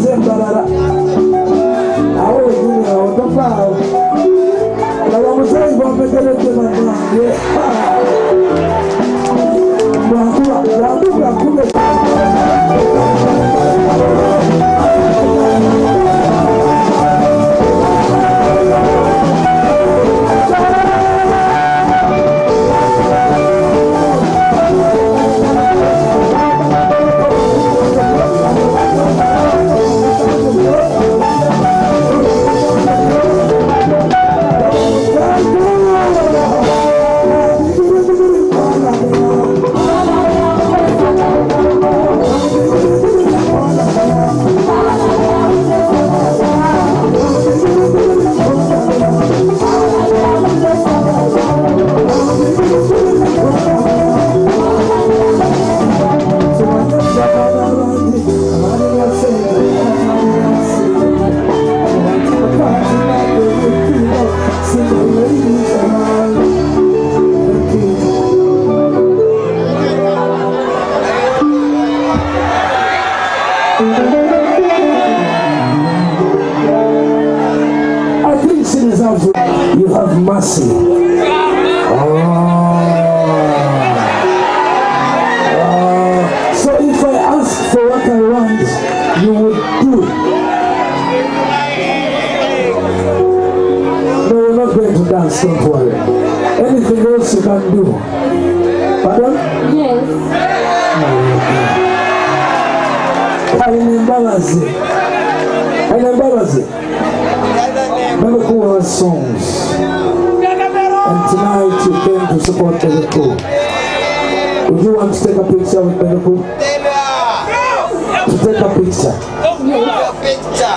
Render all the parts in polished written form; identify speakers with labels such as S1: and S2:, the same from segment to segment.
S1: zembalala awo weguli awo tofaawo laba musayi bwampegerete banange bwakuba you have mercy. So if I ask for what I want, you would do. No, you're not going to dance, don't worry. Anything else you can do. Pardon?
S2: Yes.
S1: I Never cool our songs. And tonight you came to support Bebeku. Would you want to take a picture with Bebeku? To take a picture?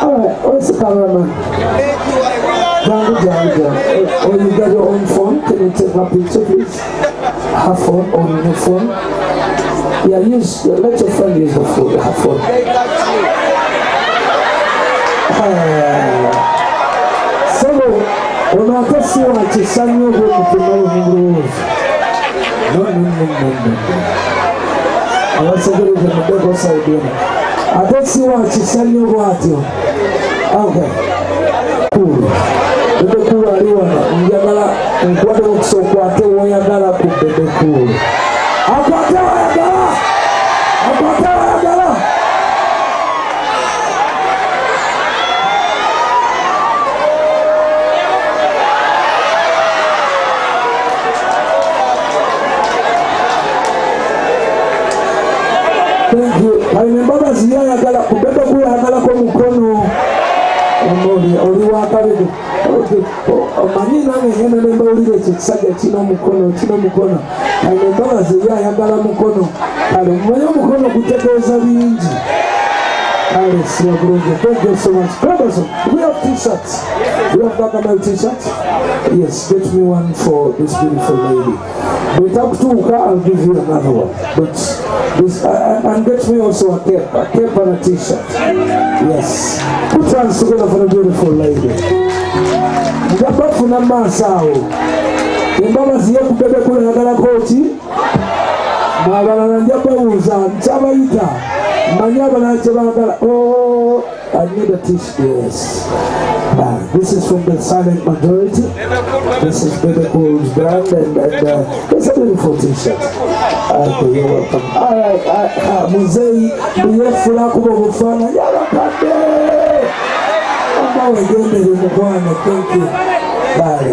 S1: Alright, where's the cameraman? Or you got your own phone? Can you take a picture, please? Have phone or no phone? Yeah, use. Let your friend use the phone. Have phone. So, unatasi wachisanyo hukutumaru mungu. No. Awasagiri kumudeko saidina. Atasi wachisanyo watu. Okay. Cool. Bebeku aliwana. Njagala. Nkwade mkusokwate wanyagala kubebeku. Akwate wanyagala. Akwate wanyagala. Thank you. I remember Zia Gala Kubeba Gala Komukono Oriwaka. Manina and Lembo Saga Chino Mukono. I remember Zia Gala Mukono. I remember Mukono Kuteko Alice, thank you so much. Brothers, we have t-shirts. We have Gagamel t-shirts. Yes, get me one for this beautiful lady. Without two, I'll give you another one. But this, and get me also a cape and a t-shirt. Yes. Put hands together for the beautiful lady. Ngabafu na masao. Mbaba ziye kubebe kule nagala kochi. Mwagala na njaba uza, njaba ita. Manyaba na njaba nagala. Oh, I need a t-shirt. Yes. This is from the Silent Majority. This is Bebeku's brand and it's a beautiful t-shirt. Okay, you're welcome. Alright, Muzei, Biyefula Kubofana, Yarakade! Thank you. Bye.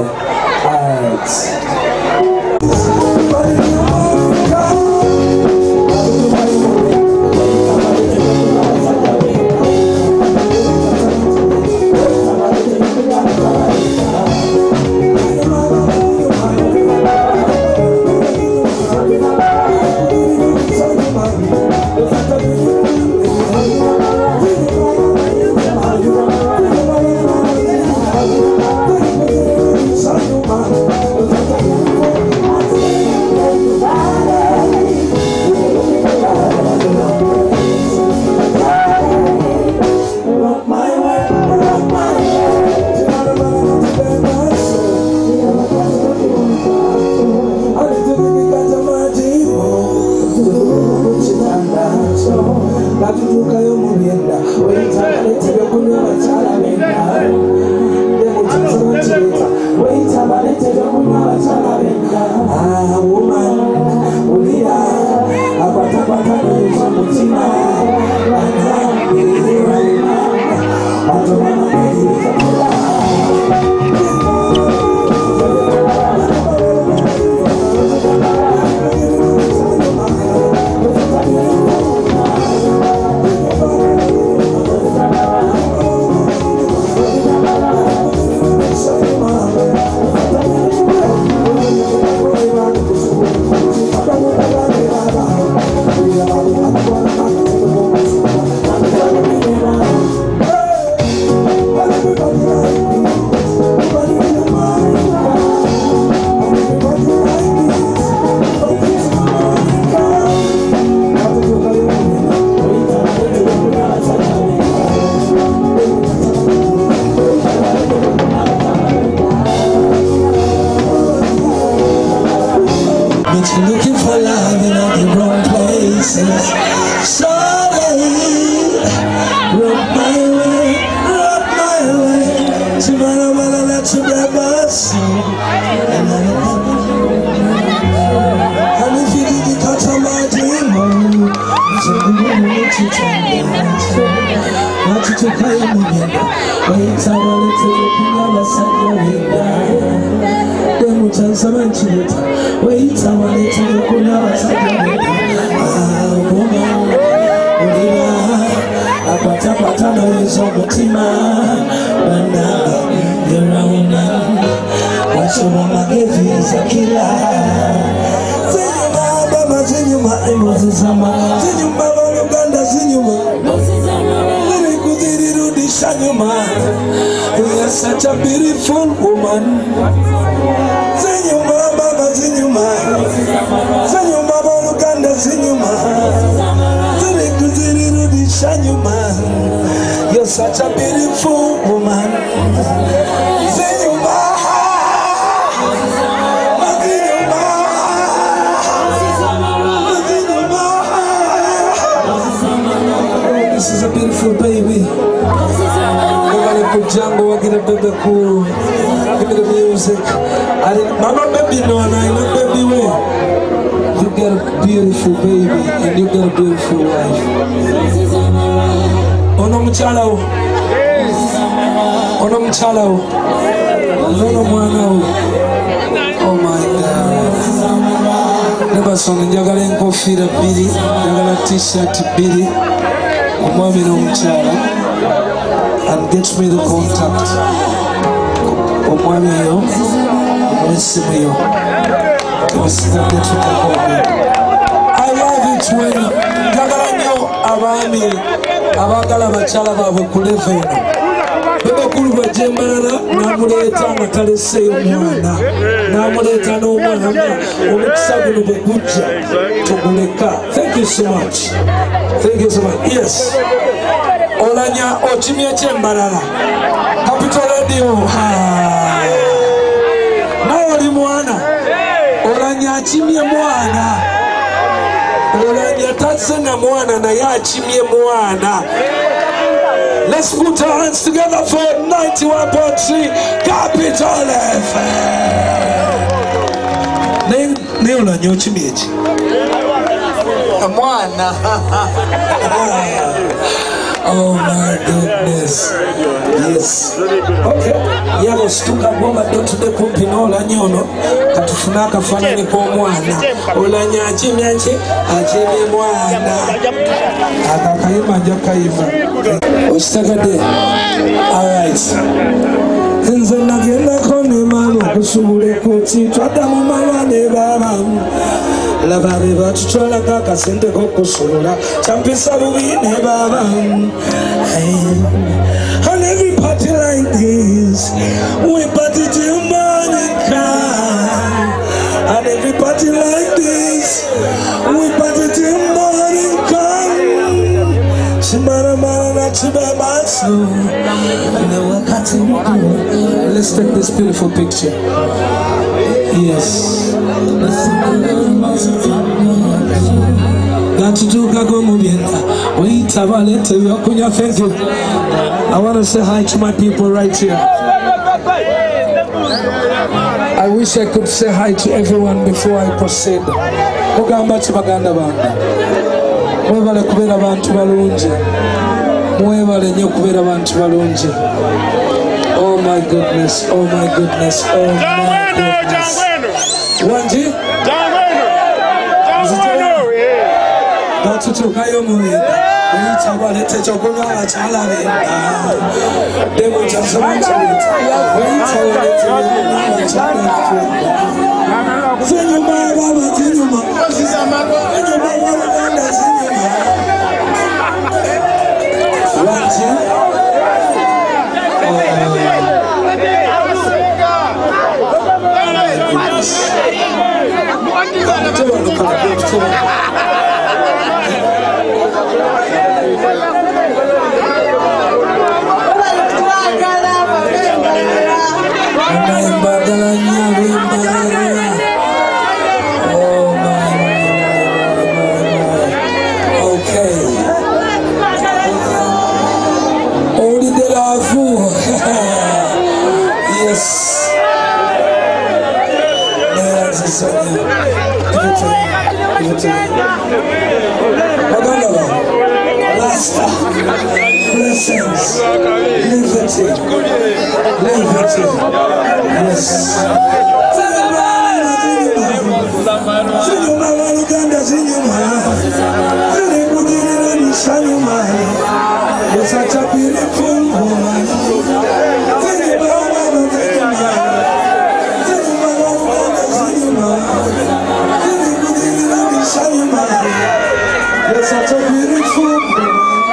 S1: mubyenda weyitabaletera kunywa bakyala benda demutasabakireeta weyitabaletera kunywa bakyala benda woman ulira akwatakwata noyuza mutima
S2: Looking for love in all the wrong places. Sorry, rub my way. Tomorrow I'm gonna let you grab my soul. And if you didn't catch on my dream, so I'm gonna let you try not to take my money. Wait, I wanna tell you, never said you're wait, I want to tell you, Apatapata no is on the tima, you're around what you want to give is a killer. Zinyuma, Zinyuma, Uganda, Zinyuma, you're such a beautiful woman. Zinyuma, Zinyuma, Uganda, Zinyuma, you're such a beautiful woman. Zinyuma, this is a beautiful baby. Jungle, I get a baby cool. Give me the music. Mama baby, no, and I know baby way. You get a beautiful baby and you get a beautiful wife. Ono mchala, ono mchala, ono mwana. Oh my God. Never son njagala enkofira bbiri, njagala t-shirt bbiri. Omwami n'omukyala. And get me the contact. Omwami yo, omwesimu yo. I love it when njagala nnyo abaami abaagala abakyala baabwe ku level eno. Bebekulu bajembalala n'amuleeta nga taleseeyo mwana, n'amuleeta n'omwana omukisa guno bwe gujja tuguleka. Thank you so much. Thank you so much. Yes. Olanya ochimye chembalala Capital Radio naoli mwana olanya achimye mwana olanya tatsenga mwana na ya achimye mwana. Let's put our hands together for 91.3 Capital FM. Ne olanya ochimye chi mwana. Oh my goodness. Yes. Okay. Yalo stuka bomba dotu de kumpi no la nyono. Katufuna kafanani kwa mwana. Olanya achimya nchi. Achimye mwana. Akakaima jakaima. Ostakade. Alright. Nze nagenda kone mama kusubule kuti. Twata mama ne baba. Labari batutwala kakasente kokusobola champisa bubine baba. On every party like this, we party till morning come. On every party like this, we party till morning come. Chimara mara na chibaba so. Let's take this beautiful picture. Yes. Thank you. I want to say hi to my people right here. I wish I could say hi to everyone before I proceed. Mwebale kubera abantu balungi. Mwebale nnyo kubera abantu balungi. Oh my goodness, oh my goodness, oh my goodness. Wanji? Batutukayo muye. Weyitabalete kyokunywa akyalabenda. Demo kyasomukyaleta. Weyitabalete akyalabenda. Zinyuma baba zinyuma. Zinyuma baba zinyuma. Wanji? Blessings, liberty, yes. You're such a beautiful woman. You're such a beautiful woman.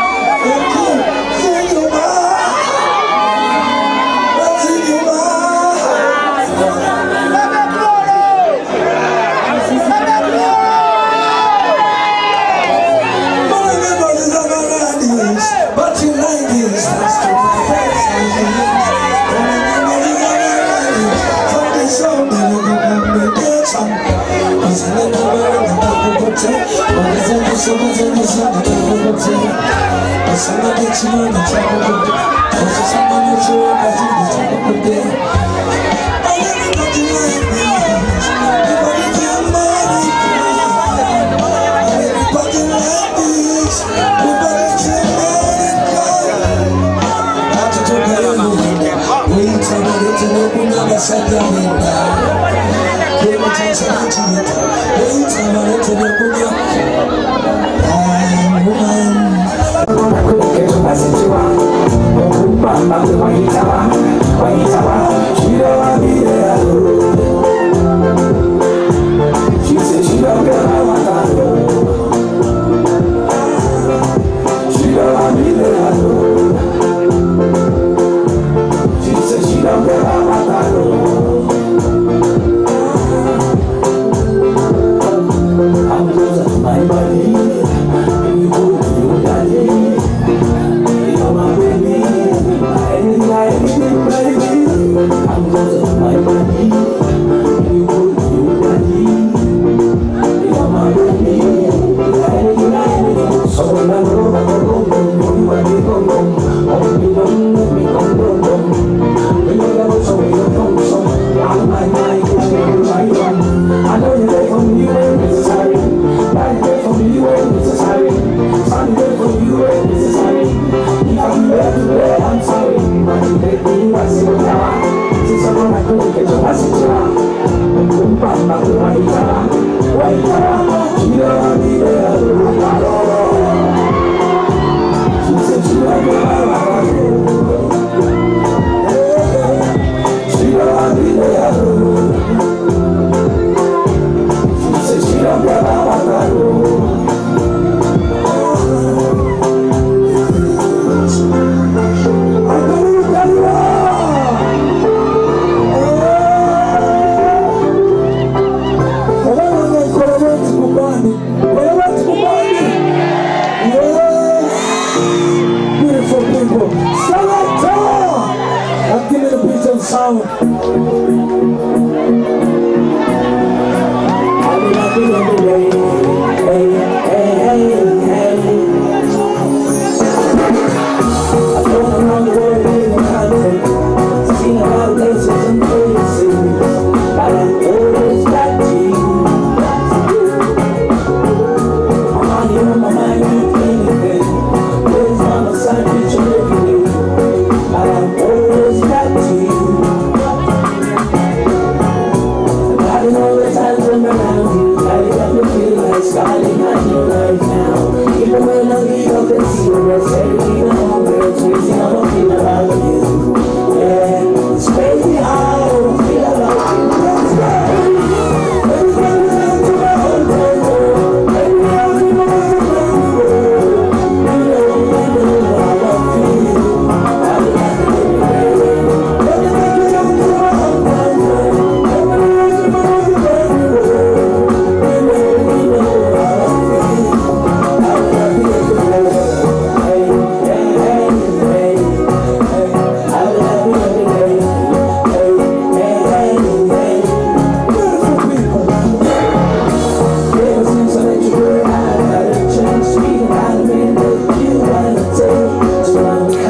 S1: Swami